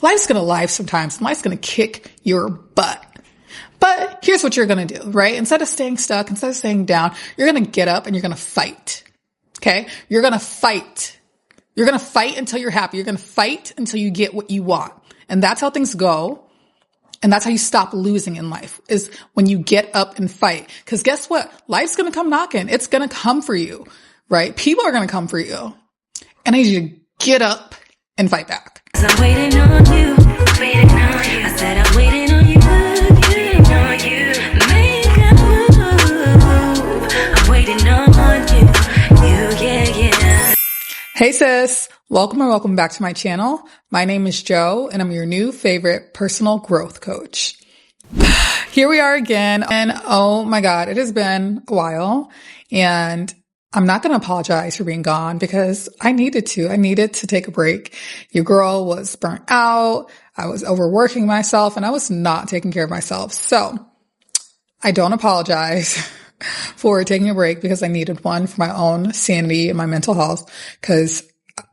life's going to life sometimes. Life's going to kick your butt. But here's what you're going to do, right? Instead of staying stuck, instead of staying down, you're going to get up and you're going to fight. Okay? You're going to fight. You're going to fight until you're happy. You're going to fight until you get what you want. And that's how things go. And that's how you stop losing in life, is when you get up and fight. Because guess what? Life's going to come knocking. It's going to come for you, right? People are going to come for you. And I need you to get up and fight back. I'm waiting on you, waiting on you. I said I'm waiting on you, waiting on you. Make a move. I'm waiting on you, yeah. Hey sis, welcome or welcome back to my channel. My name is Jo and I'm your new favorite personal growth coach. Here we are again, and oh my God, it has been a while, and I'm not going to apologize for being gone because I needed to. I needed to take a break. Your girl was burnt out. I was overworking myself and I was not taking care of myself. So I don't apologize for taking a break because I needed one for my own sanity and my mental health. Because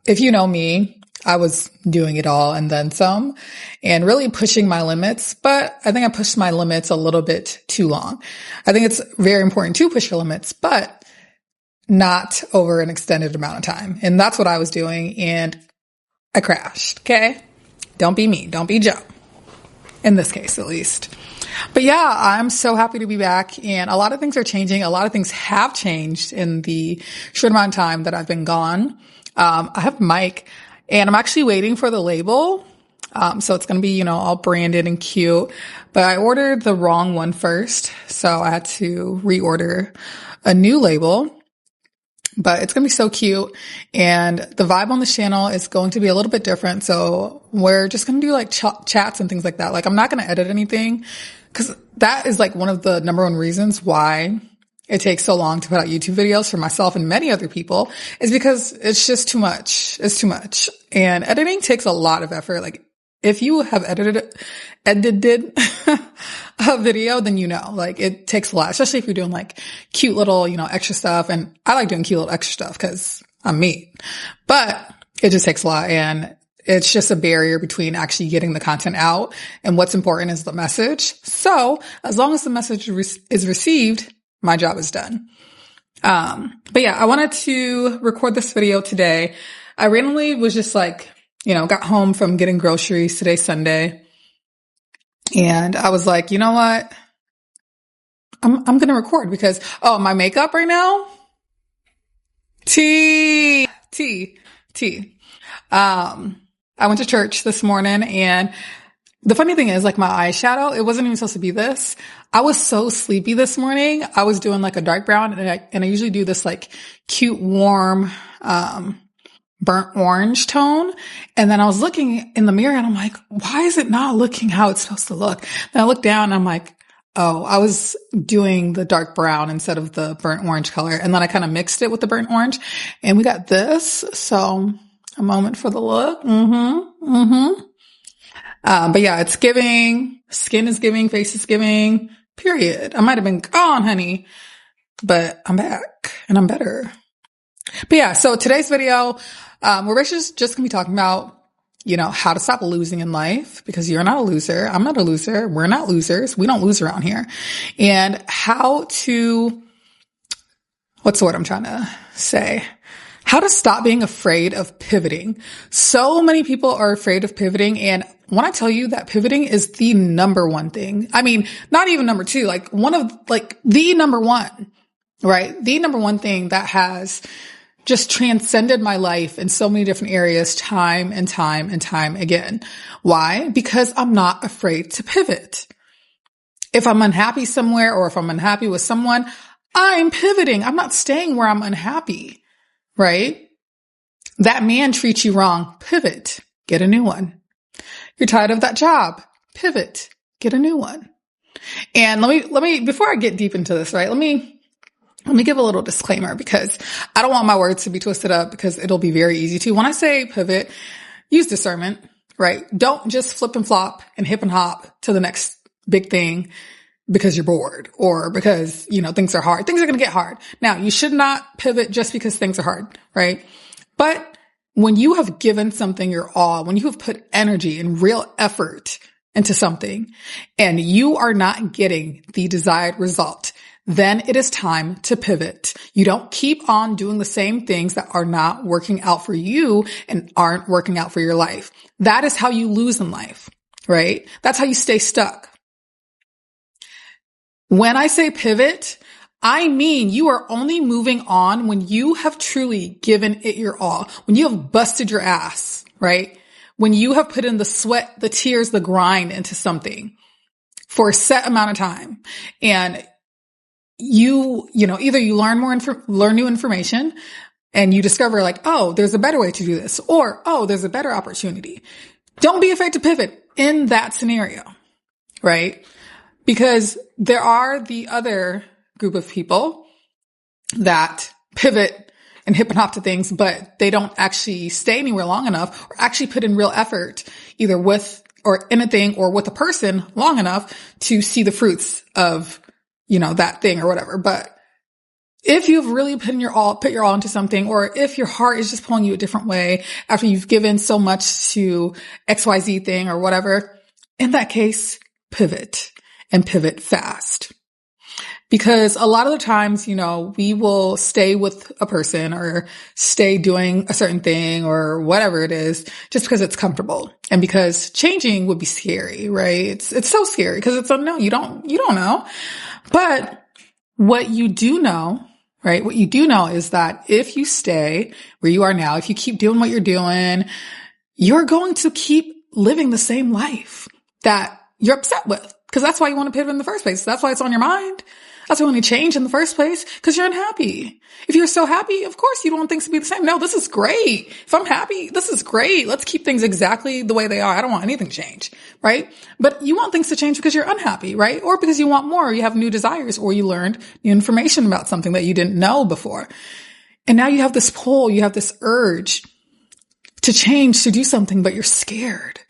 if you know me, I was doing it all and then some and really pushing my limits. But I think I pushed my limits a little bit too long. I think it's very important to push your limits, but not over an extended amount of time. And that's what I was doing. And I crashed. Okay. Don't be me. Don't be Jo. In this case, at least. But yeah, I'm so happy to be back, and a lot of things are changing. A lot of things have changed in the short amount of time that I've been gone. I have a mic, and I'm actually waiting for the label. So it's going to be, all branded and cute, but I ordered the wrong one first. So I had to reorder a new label. But it's going to be so cute, and the vibe on the channel is going to be a little bit different. So we're just going to do like chats and things like that. Like I'm not going to edit anything, because that is like one of the number one reasons why it takes so long to put out YouTube videos for myself and many other people, is because it's just too much. It's too much. And editing takes a lot of effort. Like if you have edited a video, then like it takes a lot, especially if you're doing like cute little, extra stuff. And I like doing cute little extra stuff because I'm me, but it just takes a lot. And it's just a barrier between actually getting the content out. And what's important is the message. So as long as the message is received, my job is done. But yeah, I wanted to record this video today. I randomly was just like, got home from getting groceries. Today's Sunday. And I was like, you know what? I'm going to record because, my makeup right now. I went to church this morning, and the funny thing is, like, my eyeshadow, it wasn't even supposed to be this. I was so sleepy this morning. I was doing like a dark brown, and I usually do this like cute, warm, burnt orange tone. And then I was looking in the mirror and I'm like, why is it not looking how it's supposed to look? Then I looked down and I'm like, oh, I was doing the dark brown instead of the burnt orange color. And then I kind of mixed it with the burnt orange, and we got this. So a moment for the look. But yeah, it's giving, skin is giving, face is giving, period. I might have been gone, honey, but I'm back and I'm better. But yeah, so today's video, we're basically just gonna be talking about, how to stop losing in life, because you're not a loser. I'm not a loser. We're not losers. We don't lose around here. And how to, what's the word I'm trying to say? How to stop being afraid of pivoting. So many people are afraid of pivoting. And when I tell you that pivoting is the number one thing, I mean, not even number two, like the number one, right? The number one thing that has just transcended my life in so many different areas, time and time and time again. Why? Because I'm not afraid to pivot. If I'm unhappy somewhere, or if I'm unhappy with someone, I'm pivoting. I'm not staying where I'm unhappy, right? That man treats you wrong. Pivot. Get a new one. You're tired of that job. Pivot. Get a new one. And let me, before I get deep into this, right? Let me give a little disclaimer, because I don't want my words to be twisted up, because it'll be very easy to. When I say pivot, use discernment, right? Don't just flip and flop and hip and hop to the next big thing because you're bored, or because, things are hard. Things are going to get hard. Now, you should not pivot just because things are hard, right? But when you have given something your all, when you have put energy and real effort into something and you are not getting the desired result, then it is time to pivot. You don't keep on doing the same things that are not working out for you and aren't working out for your life. That is how you lose in life, right? That's how you stay stuck. When I say pivot, I mean you are only moving on when you have truly given it your all, when you have busted your ass, right? When you have put in the sweat, the tears, the grind into something for a set amount of time, and either you learn new information and you discover like, oh, there's a better way to do this, or, oh, there's a better opportunity. Don't be afraid to pivot in that scenario, right? Because there are the other group of people that pivot and hip and hop to things, but they don't actually stay anywhere long enough or actually put in real effort either with or in a thing or with a person long enough to see the fruits of, that thing or whatever. But if you've really put your all into something, or if your heart is just pulling you a different way after you've given so much to XYZ thing or whatever, in that case, pivot and pivot fast. Because a lot of the times, we will stay with a person or stay doing a certain thing or whatever it is just because it's comfortable and because changing would be scary, right? It's so scary because it's unknown. You don't know. But what you do know, right? What you do know is that if you stay where you are now, if you keep doing what you're doing, you're going to keep living the same life that you're upset with, because that's why you want to pivot in the first place. That's why it's on your mind. That's why you want to change in the first place, because you're unhappy. If you're so happy, of course you don't want things to be the same. No, this is great. If I'm happy, this is great. Let's keep things exactly the way they are. I don't want anything to change, right? But you want things to change because you're unhappy, right? Or because you want more, or you have new desires, or you learned new information about something that you didn't know before. And now you have this pull, you have this urge to change, to do something, but you're scared.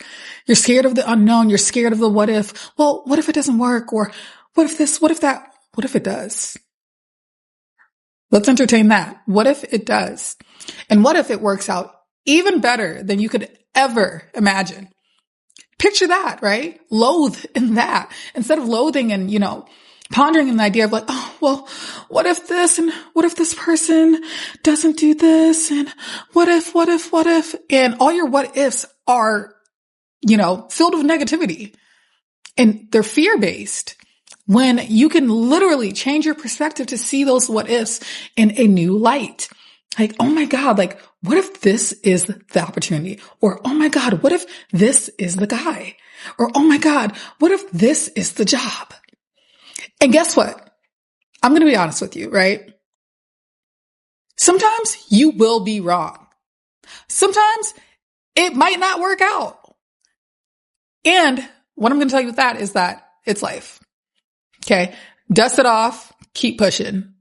You're scared of the unknown. You're scared of the what if. Well, what if it doesn't work? Or what if this, what if that? What if it does? Let's entertain that. What if it does? And what if it works out even better than you could ever imagine? Picture that, right? Loathe in that. Instead of loathing and, pondering in the idea of like, oh, well, what if this and what if this person doesn't do this? And what if? And all your what ifs are, filled with negativity, and they're fear-based. When you can literally change your perspective to see those what ifs in a new light. Like, oh my God, like, what if this is the opportunity? Or, oh my God, what if this is the guy? Or, oh my God, what if this is the job? And guess what? I'm going to be honest with you, right? Sometimes you will be wrong. Sometimes it might not work out. And what I'm going to tell you with that is that it's life. Okay. Dust it off, keep pushing.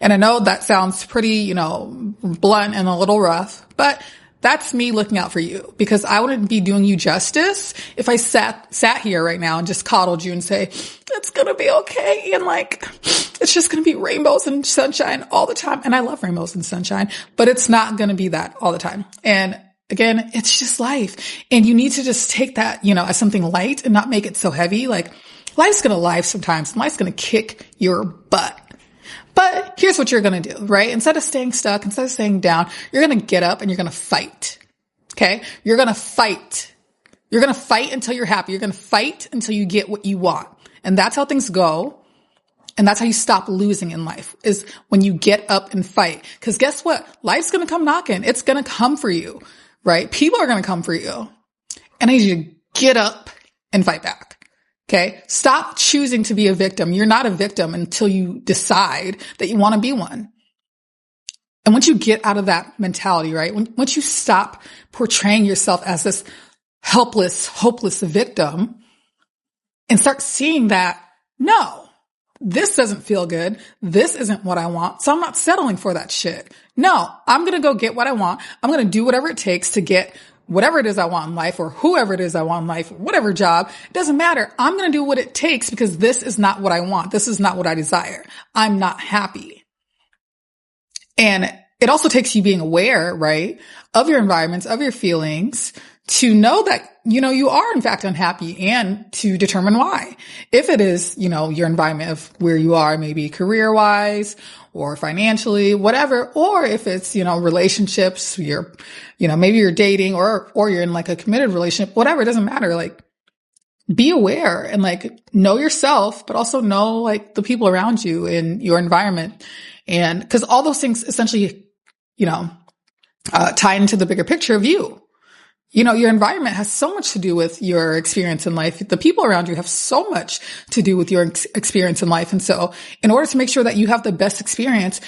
And I know that sounds pretty, blunt and a little rough, but that's me looking out for you, because I wouldn't be doing you justice if I sat here right now and just coddled you and say, it's going to be okay. And like, it's just going to be rainbows and sunshine all the time. And I love rainbows and sunshine, but it's not going to be that all the time. And again, it's just life. And you need to just take that, as something light and not make it so heavy. Like, life's going to life sometimes. Life's going to kick your butt. But here's what you're going to do, right? Instead of staying stuck, instead of staying down, you're going to get up and you're going to fight. Okay? You're going to fight. You're going to fight until you're happy. You're going to fight until you get what you want. And that's how things go. And that's how you stop losing in life, is when you get up and fight. Because guess what? Life's going to come knocking. It's going to come for you, right? People are going to come for you. And I need you to get up and fight back. Okay. Stop choosing to be a victim. You're not a victim until you decide that you want to be one. And once you get out of that mentality, right? Once you stop portraying yourself as this helpless, hopeless victim and start seeing that, no, this doesn't feel good. This isn't what I want. So I'm not settling for that shit. No, I'm going to go get what I want. I'm going to do whatever it takes to get whatever it is I want in life, or whoever it is I want in life, whatever job, it doesn't matter. I'm going to do what it takes, because this is not what I want. This is not what I desire. I'm not happy. And it also takes you being aware, right, of your environments, of your feelings, to know that, you are in fact unhappy and to determine why. If it is, your environment of where you are, maybe career wise or financially, whatever, or if it's, relationships, maybe you're dating or you're in like a committed relationship, whatever, it doesn't matter. Like, be aware and like know yourself, but also know like the people around you in your environment. And cause all those things essentially, tie into the bigger picture of you. Your environment has so much to do with your experience in life. The people around you have so much to do with your experience in life. And so in order to make sure that you have the best experience,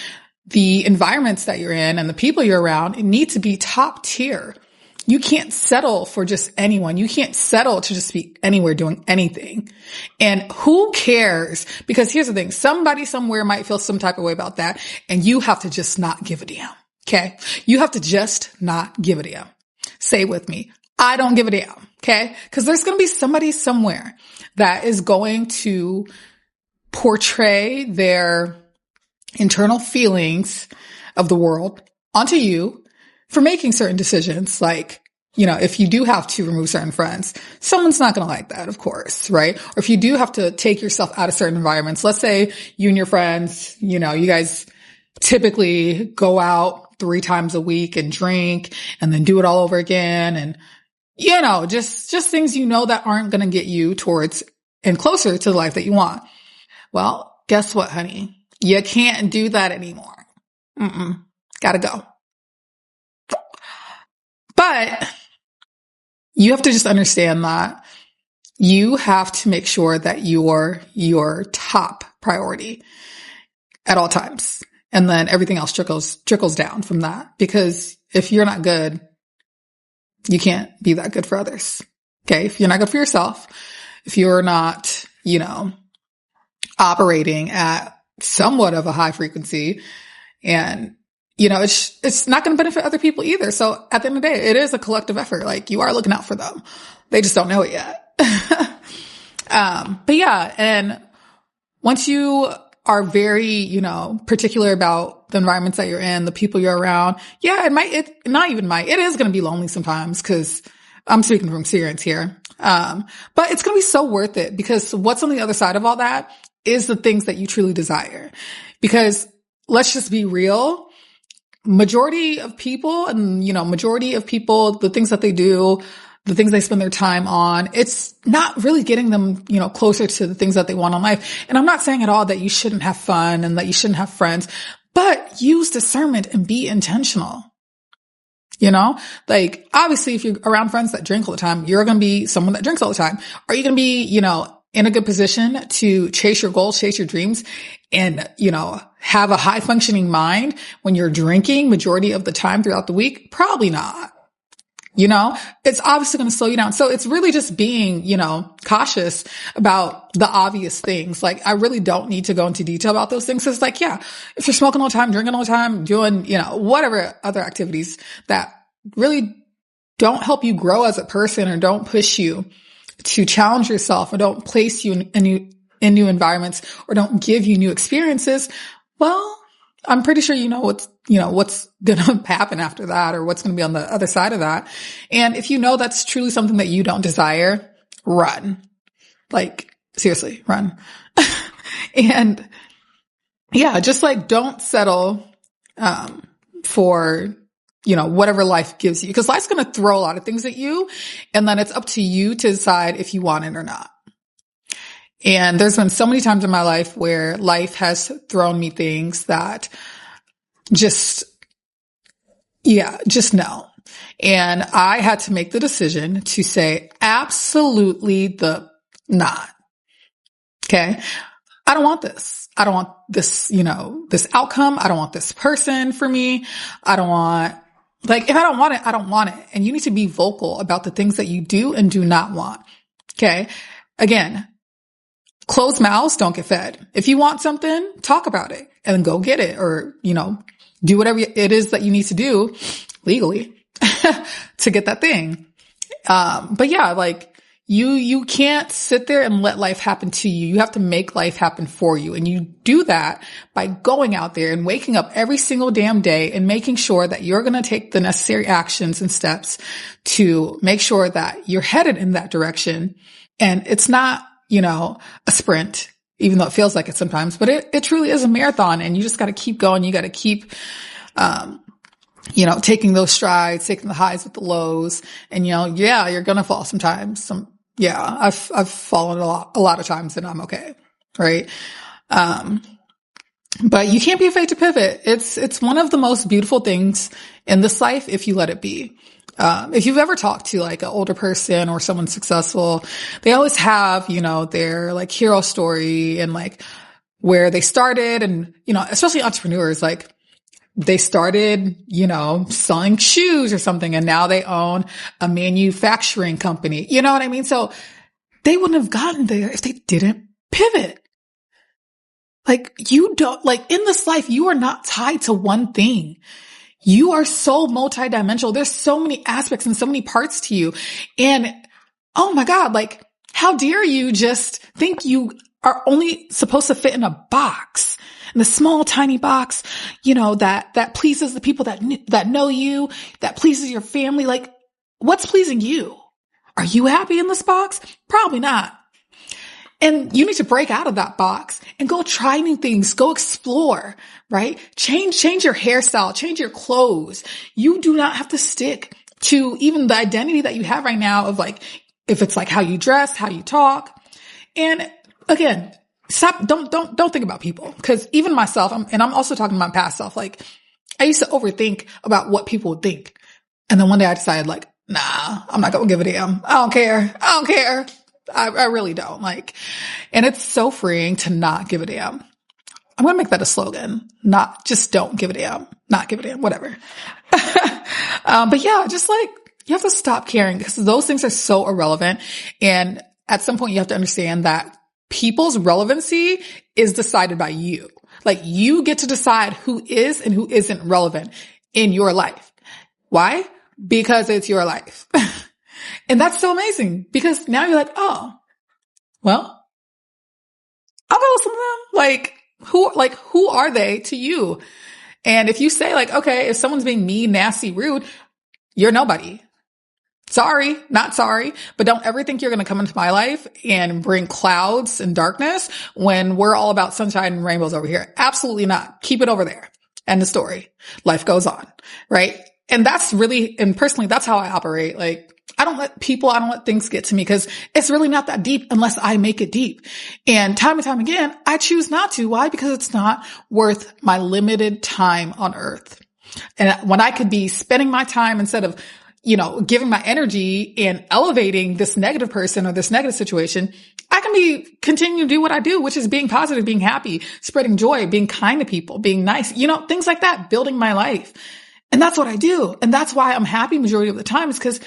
the environments that you're in and the people you're around need to be top tier. You can't settle for just anyone. You can't settle to just be anywhere doing anything. And who cares? Because here's the thing. Somebody somewhere might feel some type of way about that. And you have to just not give a damn. Okay. You have to just not give a damn. Say with me, I don't give a damn. Okay. Cause there's going to be somebody somewhere that is going to portray their internal feelings of the world onto you for making certain decisions. Like, if you do have to remove certain friends, someone's not going to like that, of course. Right. Or if you do have to take yourself out of certain environments, let's say you and your friends, you guys typically go out 3 times a week and drink and then do it all over again. And, just things, that aren't going to get you towards and closer to the life that you want. Well, guess what, honey? You can't do that anymore. Gotta go. But you have to just understand that you have to make sure that you're your top priority at all times. And then everything else trickles down from that. Because if you're not good, you can't be that good for others. Okay. If you're not good for yourself, if you're not, operating at somewhat of a high frequency and, it's not going to benefit other people either. So at the end of the day, it is a collective effort. Like, you are looking out for them. They just don't know it yet. But yeah. And once you are very, particular about the environments that you're in, the people you're around. Yeah, it is going to be lonely sometimes because I'm speaking from experience here. But it's going to be so worth it because what's on the other side of all that is the things that you truly desire. Because let's just be real. Majority of people, the things that they do, the things they spend their time on, it's not really getting them, closer to the things that they want in life. And I'm not saying at all that you shouldn't have fun and that you shouldn't have friends, but use discernment and be intentional. Like, obviously, if you're around friends that drink all the time, you're going to be someone that drinks all the time. Are you going to be, in a good position to chase your goals, chase your dreams, and, have a high functioning mind when you're drinking majority of the time throughout the week? Probably not. It's obviously going to slow you down. So it's really just being, cautious about the obvious things. Like, I really don't need to go into detail about those things. It's like, yeah, if you're smoking all the time, drinking all the time, doing, whatever other activities that really don't help you grow as a person or don't push you to challenge yourself or don't place you in new environments or don't give you new experiences, well, I'm pretty sure what's going to happen after that or what's going to be on the other side of that. And if that's truly something that you don't desire, run. Like, seriously, run. And yeah, just like don't settle for whatever life gives you, because life's going to throw a lot of things at you. And then it's up to you to decide if you want it or not. And there's been so many times in my life where life has thrown me things that just no. And I had to make the decision to say absolutely the not. Okay. I don't want this. I don't want this, this outcome. I don't want this person for me. I don't want, if I don't want it, I don't want it. And you need to be vocal about the things that you do and do not want. Okay. Again, closed mouths don't get fed. If you want something, talk about it and go get it or, do whatever it is that you need to do legally to get that thing. But yeah, You can't sit there and let life happen to you. You have to make life happen for you. And you do that by going out there and waking up every single damn day and making sure that you're going to take the necessary actions and steps to make sure that you're headed in that direction. And it's not, a sprint, even though it feels like it sometimes, but it truly is a marathon, and you just got to keep going. You got to keep, taking those strides, taking the highs with the lows, and, you're going to fall sometimes. I've fallen a lot of times, and I'm okay. Right. But you can't be afraid to pivot. It's one of the most beautiful things in this life if you let it be. If you've ever talked to like an older person or someone successful, they always have, their like hero story and like where they started, and, especially entrepreneurs, like they started, selling shoes or something, and now they own a manufacturing company. You know what I mean? So they wouldn't have gotten there if they didn't pivot. Like in this life, you are not tied to one thing. You are so multidimensional. There's so many aspects and so many parts to you. And oh my God, like how dare you just think you are only supposed to fit in a box, in a small, tiny box, that pleases the people that know you, that pleases your family. Like, what's pleasing you? Are you happy in this box? Probably not. And you need to break out of that box and go try new things, go explore, right? Change your hairstyle, change your clothes. You do not have to stick to even the identity that you have right now of like, if it's like how you dress, how you talk. And again, don't think about people. Cause even myself, I'm also talking about my past self. Like I used to overthink about what people would think. And then one day I decided like, nah, I'm not going to give a damn. I don't care. I really don't and it's so freeing to not give a damn. I'm going to make that a slogan. Just don't give a damn, not give a damn, whatever. But yeah, just like you have to stop caring because those things are so irrelevant. And at some point you have to understand that people's relevancy is decided by you. Like you get to decide who is and who isn't relevant in your life. Why? Because it's your life. And that's so amazing because now you're like, oh, well, I'll go with some of them. Who are they to you? And if you say like, okay, if someone's being mean, nasty, rude, you're nobody. Sorry, not sorry, but don't ever think you're going to come into my life and bring clouds and darkness when we're all about sunshine and rainbows over here. Absolutely not. Keep it over there. End of story. Life goes on, right? And personally, that's how I operate. Like, I don't let things get to me because it's really not that deep unless I make it deep. And time again, I choose not to. Why? Because it's not worth my limited time on earth. And when I could be spending my time instead of, giving my energy and elevating this negative person or this negative situation, I can continue to do what I do, which is being positive, being happy, spreading joy, being kind to people, being nice, things like that, building my life. And that's what I do. And that's why I'm happy majority of the time is because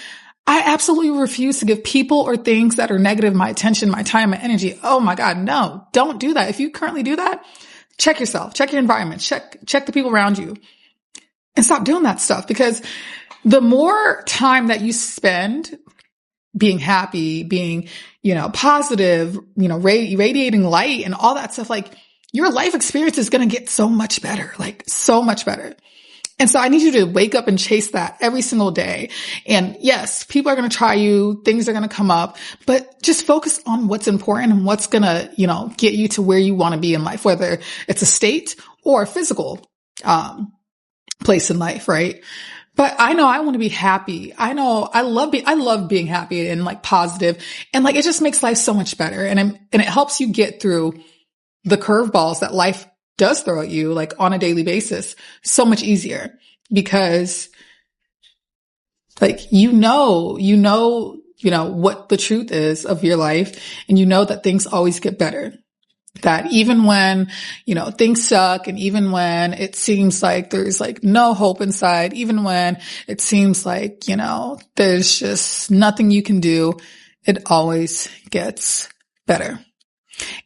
I absolutely refuse to give people or things that are negative my attention, my time, my energy. Oh my God, no, don't do that. If you currently do that, check yourself, check your environment, check the people around you and stop doing that stuff because the more time that you spend being happy, being, positive, radiating light and all that stuff, like your life experience is going to get so much better, like so much better. And so I need you to wake up and chase that every single day. And yes, people are going to try you. Things are going to come up, but just focus on what's important and what's going to, get you to where you want to be in life, whether it's a state or a physical, place in life. Right. But I know I want to be happy. I know I love being happy and like positive and like, it just makes life so much better. And it helps you get through the curveballs that life does throw at you like on a daily basis so much easier because like, what the truth is of your life and that things always get better. That even when, things suck and even when it seems like there's like no hope inside, even when it seems like, there's just nothing you can do, it always gets better.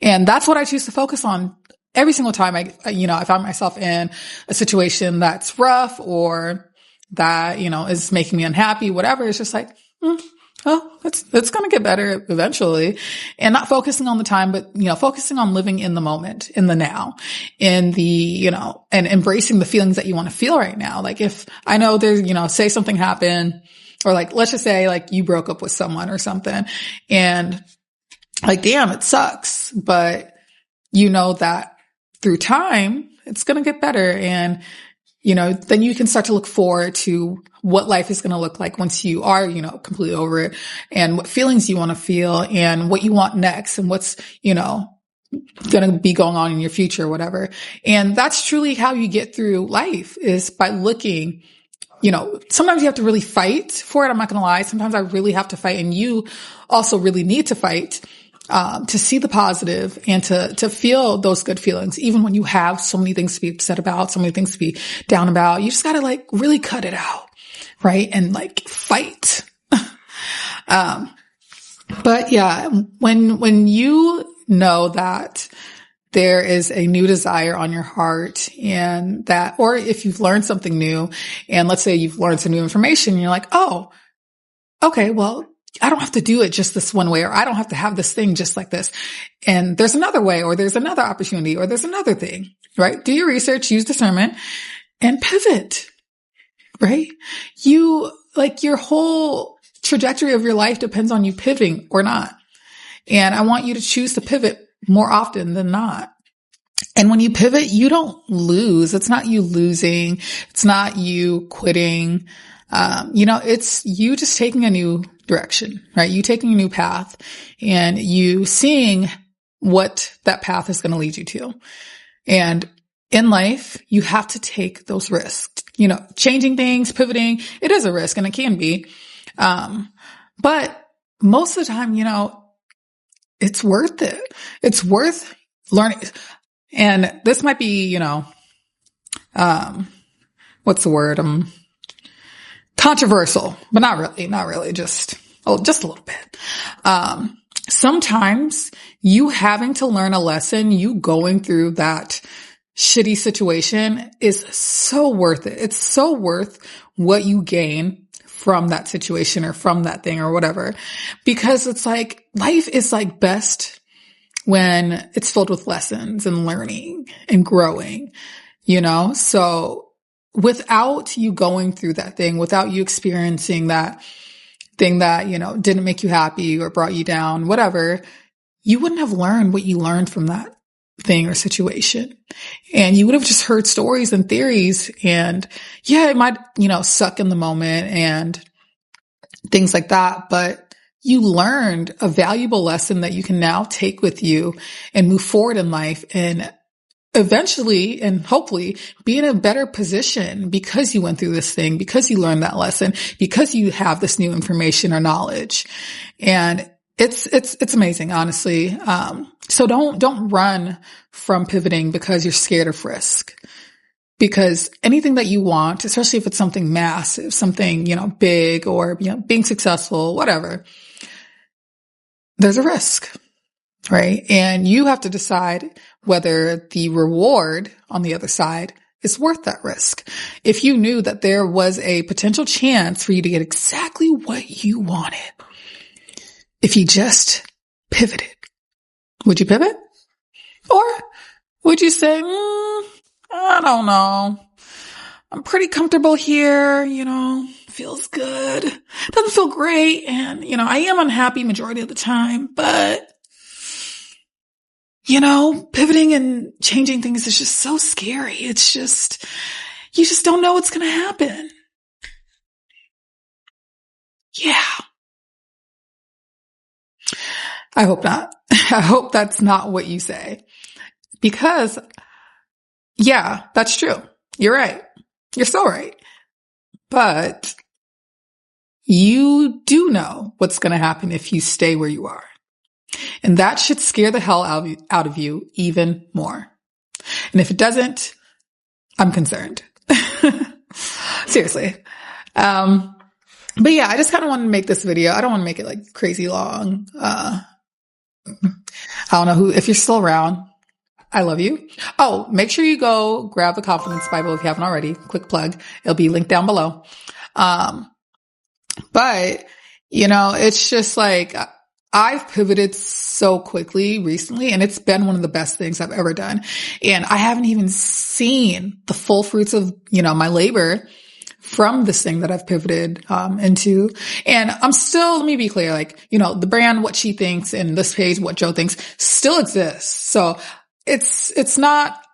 And that's what I choose to focus on every single time I find myself in a situation that's rough or that, is making me unhappy, whatever. It's just like, oh, it's going to get better eventually. And not focusing on the time, but, focusing on living in the moment, in the now, in the, and embracing the feelings that you want to feel right now. Like if I know there's, say something happened, or like, let's just say like you broke up with someone or something, and like, damn, it sucks. But you know that through time, it's going to get better. And, then you can start to look forward to what life is going to look like once you are, completely over it, and what feelings you want to feel and what you want next and what's, going to be going on in your future, or whatever. And that's truly how you get through life, is by looking, sometimes you have to really fight for it. I'm not going to lie. Sometimes I really have to fight, and you also really need to fight to see the positive and to feel those good feelings, even when you have so many things to be upset about, so many things to be down about. You just got to like really cut it out, right? And like fight. But yeah, when you know that there is a new desire on your heart, and that, or if you've learned something new, and let's say you've learned some new information, and you're like, oh, okay, well, I don't have to do it just this one way, or I don't have to have this thing just like this. And there's another way, or there's another opportunity, or there's another thing, right? Do your research, use discernment, and pivot, right? Your whole trajectory of your life depends on you pivoting or not. And I want you to choose to pivot more often than not. And when you pivot, you don't lose. It's not you losing. It's not you quitting. It's you just taking a new direction, right? You taking a new path, and you seeing what that path is going to lead you to. And in life, you have to take those risks, changing things, pivoting. It is a risk, and it can be. But most of the time, it's worth it. It's worth learning. And this might be, what's the word? Controversial, but not really, just a little bit. Sometimes you having to learn a lesson, you going through that shitty situation is so worth it. It's so worth what you gain from that situation or from that thing or whatever, because it's like life is like best when it's filled with lessons and learning and growing, so without you going through that thing, without you experiencing that thing that, didn't make you happy or brought you down, whatever, you wouldn't have learned what you learned from that thing or situation. And you would have just heard stories and theories, and yeah, it might, suck in the moment and things like that, but you learned a valuable lesson that you can now take with you and move forward in life, and eventually and hopefully be in a better position because you went through this thing, because you learned that lesson, because you have this new information or knowledge. And it's amazing, honestly. So don't run from pivoting because you're scared of risk, because anything that you want, especially if it's something massive, something, big, or, being successful, whatever, there's a risk, right? And you have to decide whether the reward on the other side is worth that risk. If you knew that there was a potential chance for you to get exactly what you wanted, if you just pivoted, would you pivot? Or would you say, I don't know, I'm pretty comfortable here, feels good, doesn't feel great, and, I am unhappy majority of the time, but pivoting and changing things is just so scary. It's just, you just don't know what's going to happen. Yeah. I hope not. I hope that's not what you say, because yeah, that's true. You're right. You're so right. But you do know what's going to happen if you stay where you are. And that should scare the hell out of you even more. And if it doesn't, I'm concerned. Seriously. But yeah, I just kind of wanted to make this video. I don't want to make it like crazy long. I don't know if you're still around, I love you. Oh, make sure you go grab the Confidence Bible if you haven't already. Quick plug. It'll be linked down below. But It's just like I've pivoted so quickly recently, and it's been one of the best things I've ever done. And I haven't even seen the full fruits of, my labor from this thing that I've pivoted, into. And I'm still, let me be clear, like, the brand, what she thinks, and this page, what Joe thinks, still exists. So it's not,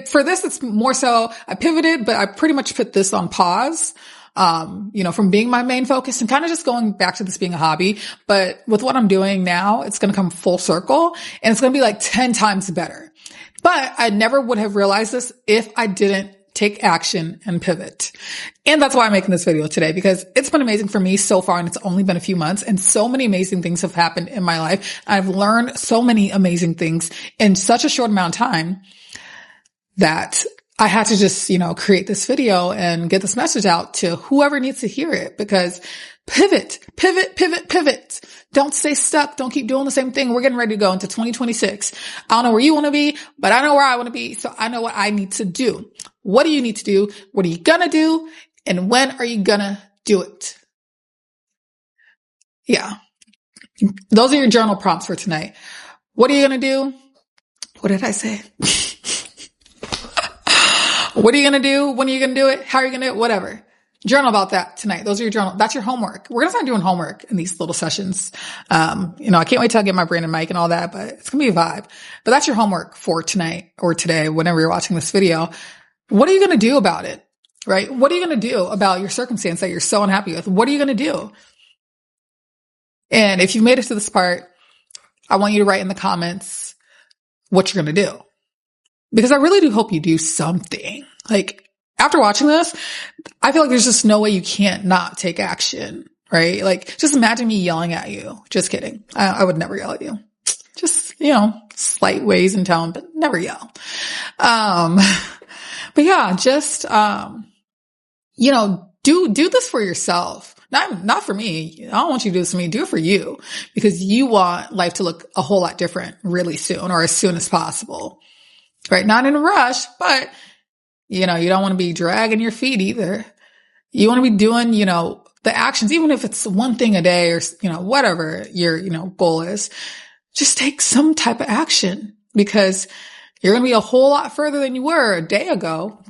for this, it's more so I pivoted, but I pretty much put this on pause. From being my main focus and kind of just going back to this being a hobby. But with what I'm doing now, it's going to come full circle and it's going to be like 10 times better. But I never would have realized this if I didn't take action and pivot. And that's why I'm making this video today, because it's been amazing for me so far and it's only been a few months and so many amazing things have happened in my life. I've learned so many amazing things in such a short amount of time that I had to just, create this video and get this message out to whoever needs to hear it, because pivot. Don't stay stuck. Don't keep doing the same thing. We're getting ready to go into 2026. I don't know where you want to be, but I know where I want to be. So I know what I need to do. What do you need to do? What are you going to do? And when are you going to do it? Yeah. Those are your journal prompts for tonight. What are you going to do? What did I say? What are you going to do? When are you going to do it? How are you going to do it? Whatever. Journal about that tonight. Those are your journal. That's your homework. We're going to start doing homework in these little sessions. I can't wait till I get my brain and mic and all that, but it's going to be a vibe. But that's your homework for tonight or today, whenever you're watching this video. What are you going to do about it? Right? What are you going to do about your circumstance that you're so unhappy with? What are you going to do? And if you've made it to this part, I want you to write in the comments what you're going to do. Because I really do hope you do something. Like, after watching this, I feel like there's just no way you can't not take action, right? Like, just imagine me yelling at you. Just kidding. I would never yell at you. Just, slight ways in tone, but never yell. But yeah, just, do this for yourself. Not for me. I don't want you to do this for me. Do it for you, because you want life to look a whole lot different really soon, or as soon as possible. Right? Not in a rush, but, you don't want to be dragging your feet either. You want to be doing, the actions, even if it's one thing a day or, whatever your, goal is. Just take some type of action, because you're going to be a whole lot further than you were a day ago,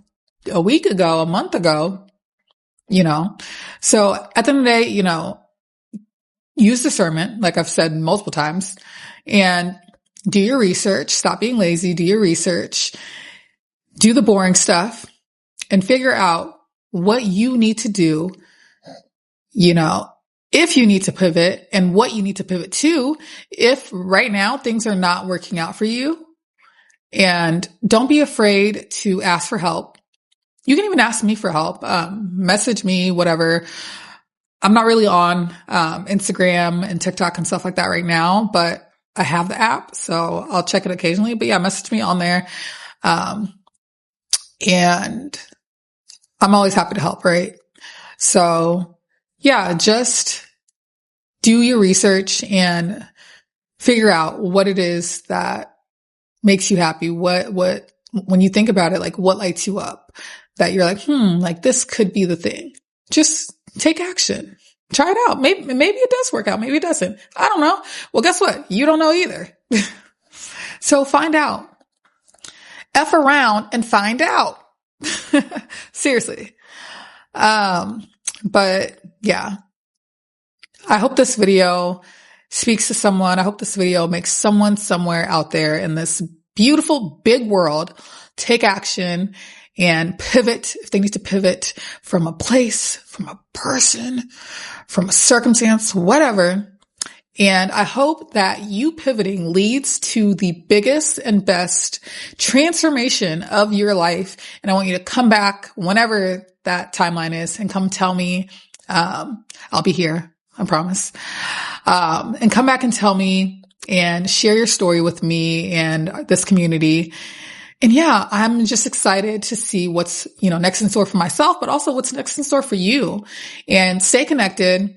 a week ago, a month ago, So at the end of the day, use discernment, like I've said multiple times, and do your research. Stop being lazy. Do your research. Do the boring stuff and figure out what you need to do, if you need to pivot, and what you need to pivot to if right now things are not working out for you. And don't be afraid to ask for help. You can even ask me for help. Message me, whatever. I'm not really on Instagram and TikTok and stuff like that right now, but I have the app, so I'll check it occasionally. But yeah, message me on there. And I'm always happy to help, right? So yeah, just do your research and figure out what it is that makes you happy. What, when you think about it, like what lights you up, that you're like, like this could be the thing. Just take action. Try it out. Maybe it does work out. Maybe it doesn't. I don't know. Well, guess what? You don't know either. So find out. F around and find out. Seriously. But yeah, I hope this video speaks to someone. I hope this video makes someone somewhere out there in this beautiful big world take action and pivot if they need to pivot from a place, from a person, from a circumstance, whatever. And I hope that you pivoting leads to the biggest and best transformation of your life. And I want you to come back whenever that timeline is and come tell me. I'll be here. I promise. And come back and tell me and share your story with me and this community. And yeah, I'm just excited to see what's, next in store for myself, but also what's next in store for you. And stay connected.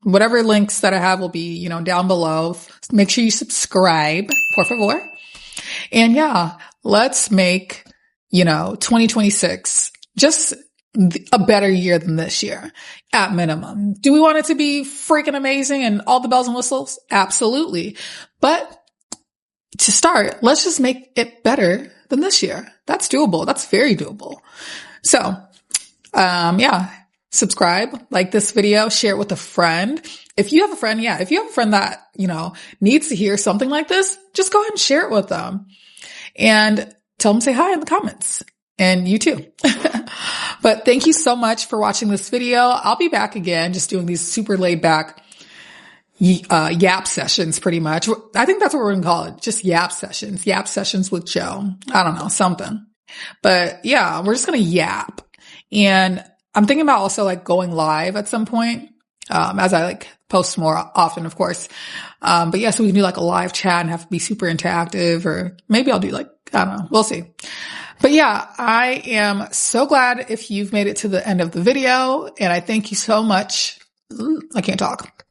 Whatever links that I have will be, down below. Make sure you subscribe, por favor. And yeah, let's make, 2026 just a better year than this year at minimum. Do we want it to be freaking amazing and all the bells and whistles? Absolutely. But to start, let's just make it better than this year. That's doable. That's very doable. So, yeah, subscribe, like this video, share it with a friend. If you have a friend, if you have a friend that, needs to hear something like this, just go ahead and share it with them and tell them to say hi in the comments. And you too. But thank you so much for watching this video. I'll be back again, just doing these super laid back yap sessions pretty much. I think that's what we're going to call it. Just yap sessions with Joe. I don't know, something. But yeah, we're just going to yap. And I'm thinking about also like going live at some point, as I like post more often, of course. But yeah, so we can do like a live chat and have to be super interactive, or maybe I'll do like, I don't know, we'll see. But yeah, I am so glad if you've made it to the end of the video, and I thank you so much. I can't talk.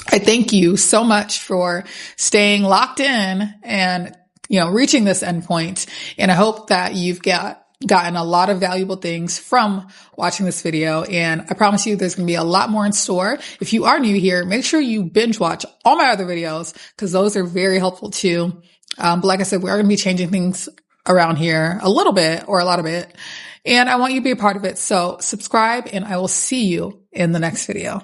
I thank you so much for staying locked in and, reaching this endpoint. And I hope that you've gotten a lot of valuable things from watching this video. And I promise you there's going to be a lot more in store. If you are new here, make sure you binge watch all my other videos, because those are very helpful too. But like I said, we are going to be changing things around here a little bit or a lot of it. And I want you to be a part of it. So subscribe, and I will see you in the next video.